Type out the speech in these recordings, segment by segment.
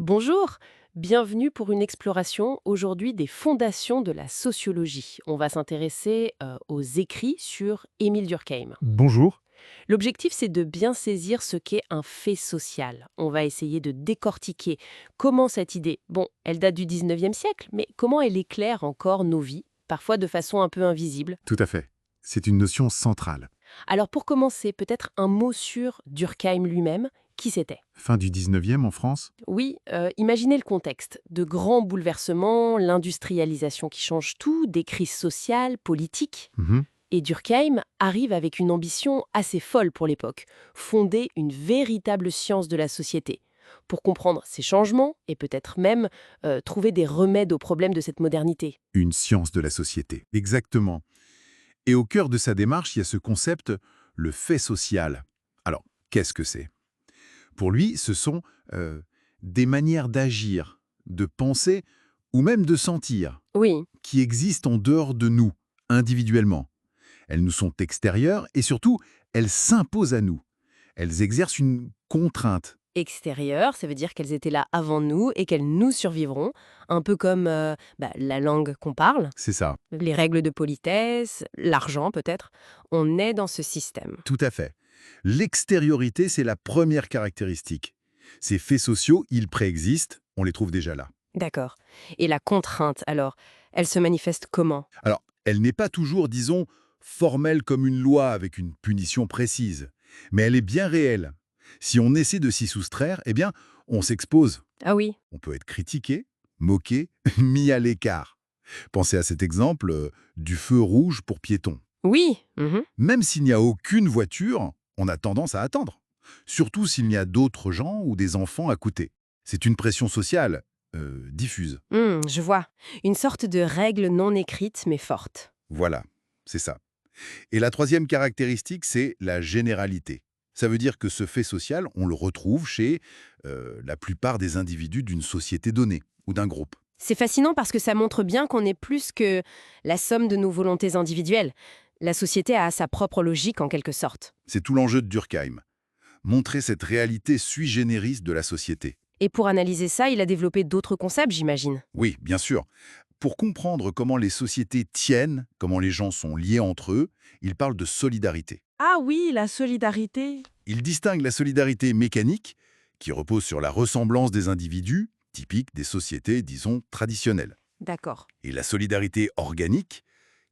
Bonjour, bienvenue pour une exploration aujourd'hui des fondations de la sociologie. On va s'intéresser aux écrits sur Émile Durkheim. Bonjour. L'objectif, c'est de bien saisir ce qu'est un fait social. On va essayer de décortiquer comment cette idée, bon, elle date du 19e siècle, mais comment elle éclaire encore nos vies, parfois de façon un peu invisible. Tout à fait. C'est une notion centrale. Alors pour commencer, peut-être un mot sur Durkheim lui-même. Qui c'était? Fin du 19e en France. Oui, imaginez le contexte. De grands bouleversements, l'industrialisation qui change tout, des crises sociales, politiques. Mhm. Et Durkheim arrive avec une ambition assez folle pour l'époque, fonder une véritable science de la société, pour comprendre ces changements et peut-être même trouver des remèdes aux problèmes de cette modernité. Une science de la société. Exactement. Et au cœur de sa démarche, il y a ce concept, le fait social. Alors, qu'est-ce que c'est? Pour lui, ce sont des manières d'agir, de penser ou même de sentir Oui, qui existent en dehors de nous, individuellement. Elles nous sont extérieures et surtout, elles s'imposent à nous. Elles exercent une contrainte. extérieures, ça veut dire qu'elles étaient là avant nous et qu'elles nous survivront, un peu comme la langue qu'on parle. C'est ça. Les règles de politesse, l'argent peut-être, on est dans ce système. Tout à fait. L'extériorité, c'est la première caractéristique. Ces faits sociaux, ils préexistent, on les trouve déjà là. D'accord. Et la contrainte, alors, elle se manifeste comment? Alors, elle n'est pas toujours, disons, formelle comme une loi avec une punition précise, mais elle est bien réelle. Si on essaie de s'y soustraire, eh bien, on s'expose. Ah oui. On peut être critiqué, moqué, mis à l'écart. Pensez à cet exemple du feu rouge pour piétons. Oui. Mhm. Même s'il n'y a aucune voiture, on a tendance à attendre. Surtout s'il n'y a d'autres gens ou des enfants à côté. C'est une pression sociale, diffuse. Je vois. Une sorte de règle non écrite mais forte. Voilà, c'est ça. Et la troisième caractéristique, c'est la généralité. Ça veut dire que ce fait social, on le retrouve chez la plupart des individus d'une société donnée ou d'un groupe. C'est fascinant parce que ça montre bien qu'on est plus que la somme de nos volontés individuelles. La société a sa propre logique en quelque sorte. C'est tout l'enjeu de Durkheim. Montrer cette réalité sui generis de la société. Et pour analyser ça, il a développé d'autres concepts, j'imagine. Oui, bien sûr. Pour comprendre comment les sociétés tiennent, comment les gens sont liés entre eux, il parle de solidarité. Ah oui, la solidarité. Il distingue la solidarité mécanique, qui repose sur la ressemblance des individus, typique des sociétés, disons, traditionnelles, D'accord. et la solidarité organique,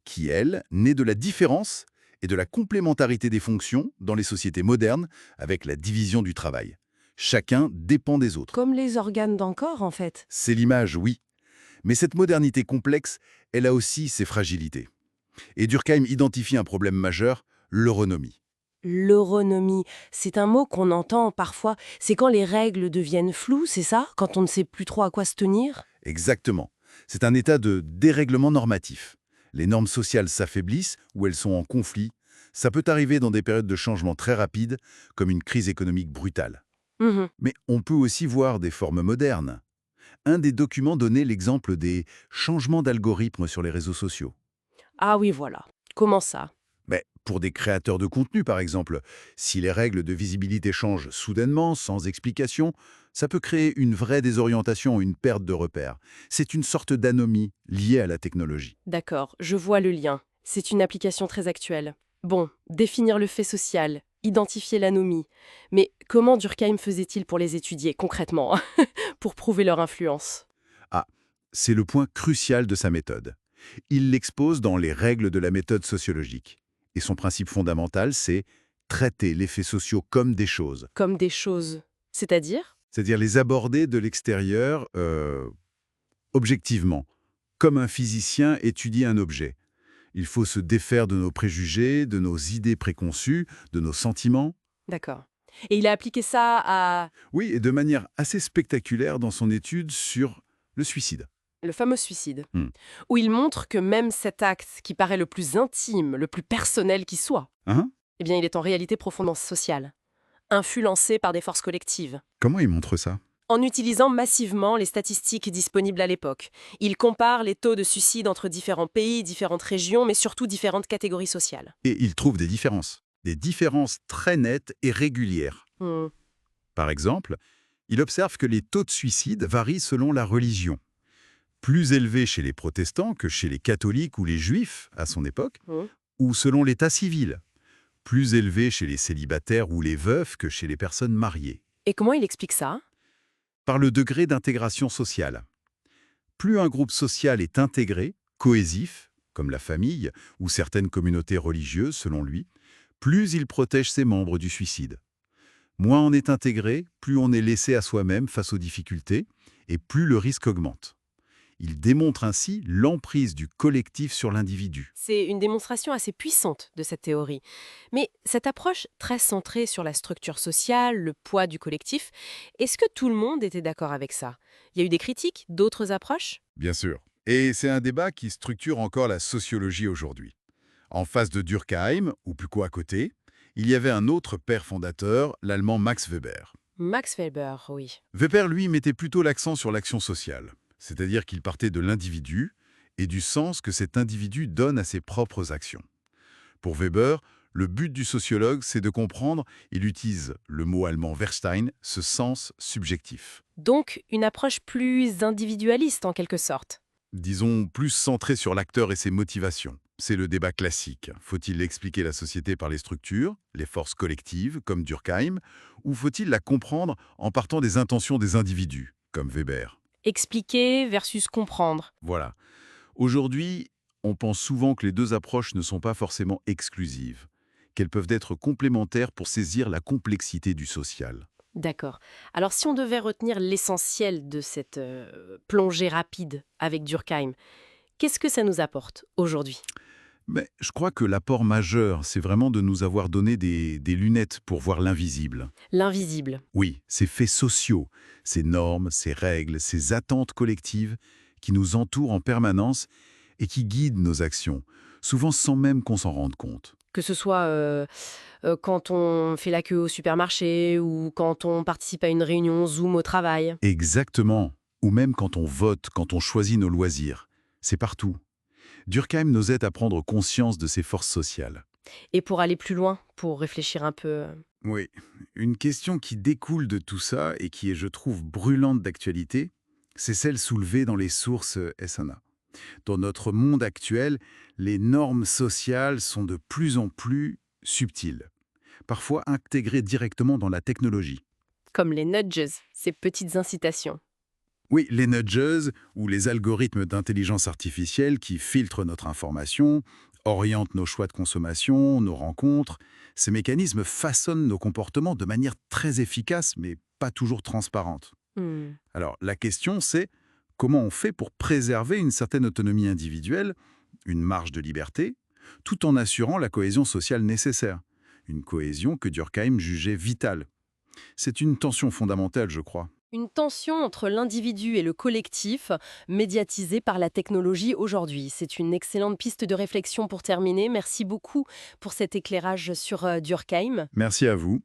qui, elle, naît de la différence et de la complémentarité des fonctions dans les sociétés modernes avec la division du travail. Chacun dépend des autres. Comme les organes d'un corps, en fait. C'est l'image, oui. Mais cette modernité complexe, elle a aussi ses fragilités. Et Durkheim identifie un problème majeur, l'euronomie. L'euronomie, c'est un mot qu'on entend parfois. C'est quand les règles deviennent floues, c'est ça? Quand on ne sait plus trop à quoi se tenir? Exactement. C'est un état de dérèglement normatif. Les normes sociales s'affaiblissent ou elles sont en conflit. Ça peut arriver dans des périodes de changement très rapides, comme une crise économique brutale. Mhm. Mais on peut aussi voir des formes modernes. Un des documents donnait l'exemple des changements d'algorithmes sur les réseaux sociaux. Ah oui, voilà. Comment ça? Mais pour des créateurs de contenu, par exemple, si les règles de visibilité changent soudainement, sans explication, ça peut créer une vraie désorientation, une perte de repères. C'est une sorte d'anomie liée à la technologie. D'accord, je vois le lien. C'est une application très actuelle. Bon, définir le fait social, identifier l'anomie. Mais comment Durkheim faisait-il pour les étudier, concrètement, pour prouver leur influence? Ah, c'est le point crucial de sa méthode. Il l'expose dans les règles de la méthode sociologique. Et son principe fondamental, c'est traiter les faits sociaux comme des choses. Comme des choses. C'est-à-dire? C'est-à-dire les aborder de l'extérieur objectivement, comme un physicien étudie un objet. Il faut se défaire de nos préjugés, de nos idées préconçues, de nos sentiments. D'accord. Et il a appliqué ça à Oui, et de manière assez spectaculaire dans son étude sur le suicide. le fameux suicide, Hmm. où il montre que même cet acte qui paraît le plus intime, le plus personnel qui soit, Hein? eh bien, il est en réalité profondément social, influencé par des forces collectives. Comment il montre ça? En utilisant massivement les statistiques disponibles à l'époque, il compare les taux de suicide entre différents pays, différentes régions, mais surtout différentes catégories sociales. Et il trouve des différences très nettes et régulières. Hmm. Par exemple, Il observe que les taux de suicide varient selon la religion. Plus élevés chez les protestants que chez les catholiques ou les juifs à son époque, Mhm. ou selon l'état civil. Plus élevés chez les célibataires ou les veufs que chez les personnes mariées. Et comment il explique ça? Par le degré d'intégration sociale. Plus un groupe social est intégré, cohésif, comme la famille ou certaines communautés religieuses selon lui, plus il protège ses membres du suicide. Moins on est intégré, plus on est laissé à soi-même face aux difficultés, et plus le risque augmente. Il démontre ainsi l'emprise du collectif sur l'individu. C'est une démonstration assez puissante de cette théorie. Mais cette approche très centrée sur la structure sociale, le poids du collectif, est-ce que tout le monde était d'accord avec ça? Il y a eu des critiques, d'autres approches? Bien sûr. Et c'est un débat qui structure encore la sociologie aujourd'hui. En face de Durkheim, ou plutôt à côté, il y avait un autre père fondateur, l'allemand Max Weber. Max Weber, oui. Weber, lui, mettait plutôt l'accent sur l'action sociale, c'est-à-dire qu'il partait de l'individu et du sens que cet individu donne à ses propres actions. Pour Weber, le but du sociologue, c'est de comprendre, il utilise le mot allemand Verstein, ce sens subjectif. Donc, une approche plus individualiste en quelque sorte. Disons, plus centré sur l'acteur et ses motivations. C'est le débat classique. Faut-il expliquer la société par les structures, les forces collectives, comme Durkheim, ou faut-il la comprendre en partant des intentions des individus, comme Weber? Expliquer versus comprendre. Voilà. Aujourd'hui, on pense souvent que les deux approches ne sont pas forcément exclusives, qu'elles peuvent être complémentaires pour saisir la complexité du social. D'accord. Alors si on devait retenir l'essentiel de cette plongée rapide avec Durkheim, qu'est-ce que ça nous apporte aujourd'hui? Mais je crois que l'apport majeur, c'est vraiment de nous avoir donné des lunettes pour voir l'invisible. L'invisible. Oui, ces faits sociaux, ces normes, ces règles, ces attentes collectives qui nous entourent en permanence et qui guident nos actions, souvent sans même qu'on s'en rende compte. Que ce soit quand on fait la queue au supermarché ou quand on participe à une réunion Zoom au travail. Exactement. Ou même quand on vote, quand on choisit nos loisirs. C'est partout. Durkheim nous aide à prendre conscience de ces forces sociales. Et pour aller plus loin, pour réfléchir un peu. Oui, une question qui découle de tout ça et qui est, je trouve, brûlante d'actualité, c'est celle soulevée dans les sources SNA. Dans notre monde actuel, les normes sociales sont de plus en plus subtiles, parfois intégrées directement dans la technologie. Comme les nudges, ces petites incitations. Oui, les nudges ou les algorithmes d'intelligence artificielle qui filtrent notre information, orientent nos choix de consommation, nos rencontres, ces mécanismes façonnent nos comportements de manière très efficace mais pas toujours transparente. Hmm. Alors la question c'est comment on fait pour préserver une certaine autonomie individuelle, une marge de liberté, tout en assurant la cohésion sociale nécessaire, une cohésion que Durkheim jugeait vitale. C'est une tension fondamentale, je crois. Une tension entre l'individu et le collectif, médiatisée par la technologie aujourd'hui. C'est une excellente piste de réflexion pour terminer. Merci beaucoup pour cet éclairage sur Durkheim. Merci à vous.